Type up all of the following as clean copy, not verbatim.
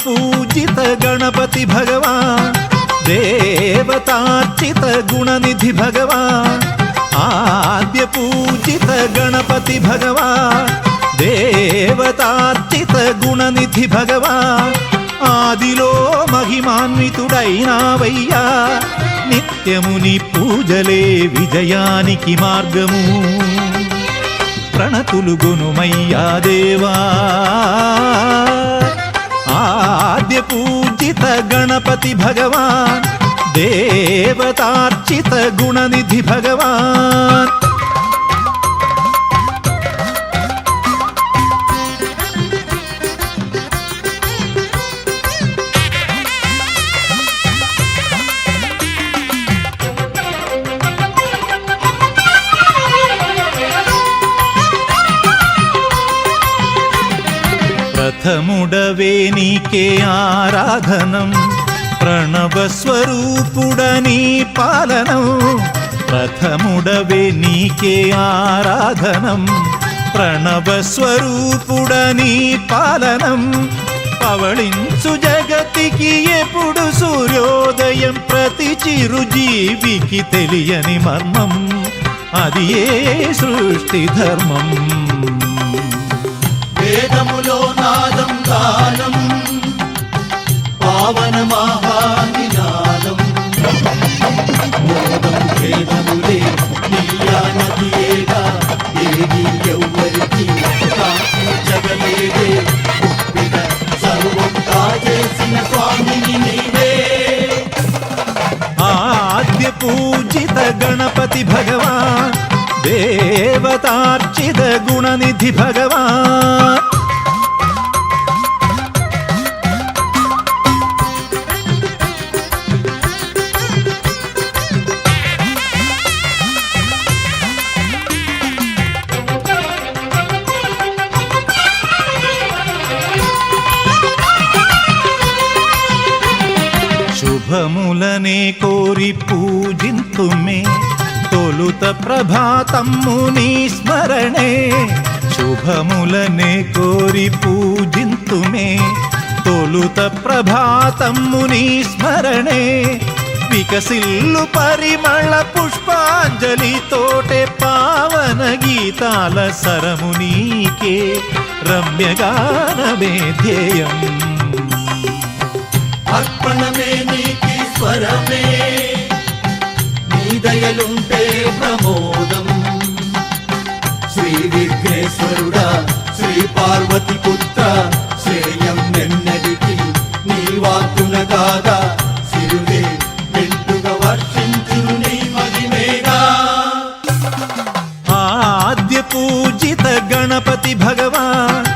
पूजित गणपति भगवान देवतार्चित गुणनिधि भगवान आद्य पूजित गणपति भगवान देवतार्चित गुणनिधि भगवान आदिलो महिमान्वितुडैनावయ్యా నిత్యముని పూజలే విజయానికి మార్గము ప్రణతులు గునుమయ్యా దేవా आद्य पूजित गणपति भगवान देवतार्चित गुणनिधि भगवान प्रथमुडवे नीके आराधनं प्रणव स्वरूपुडनी पालनं प्रथमुडवे नीके आराधनं प्रणव स्वरूपुडनी पालनं पवళించు జగతికి ఎప్పుడు సూర్యోదయం ప్రతి చిరుజీవికి తెలియని మర్మం అది ఏ సృష్టి ధర్మం వేదములో నాదం గానం పావన మహానినాదం మోదం వేదములే నీయా నదియేగా ఏది ఎవ్వరికి జగమేదే ఉప్పిన సర్వం కాజేసిన స్వామిని నీవే ఆద్య పూజిత గణపతి భగవాన్ देवतार्चित गुणनिधि भगवान शुभमुलने कोरि पूजिन्तुमे తొలుత ప్రభాతమ్ముని స్మరణే శుభములనే కోరి పూజింతుమే తొలుత ప్రభాతమ్ముని స్మరణే వికసిల్లు పరిమళ పుష్పాంజలి తోటే పావన గీతాల సరమునీకే రమ్యగానమే ధ్యేయం అర్పణమే నీకి స్వరమే దయలుంటే ప్రమోదం శ్రీ విఘ్నేశ్వరుడా శ్రీ పార్వతి పుత్ర శ్రేయం నెన్నడికి నీ వాక్కున గాదా సిరులే మెండుగా వర్షించును నీ మహిమేగా ఆద్య పూజిత గణపతి భగవాన్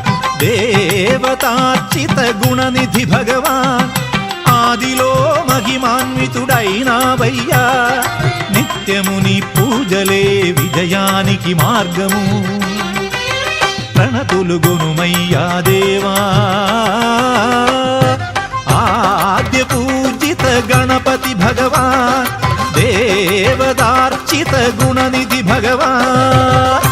దేవతార్చిత గుణనిధి భగవాన్ ఆదిలో మహిమాన్వితుడైనావయ్యా నిత్యముని పూజలే విజయానికి మార్గము ప్రణతులు గునుమయ్యా దేవా ఆద్య పూజిత గణపతి భగవాన్ దేవతార్చిత గుణనిధి భగవాన్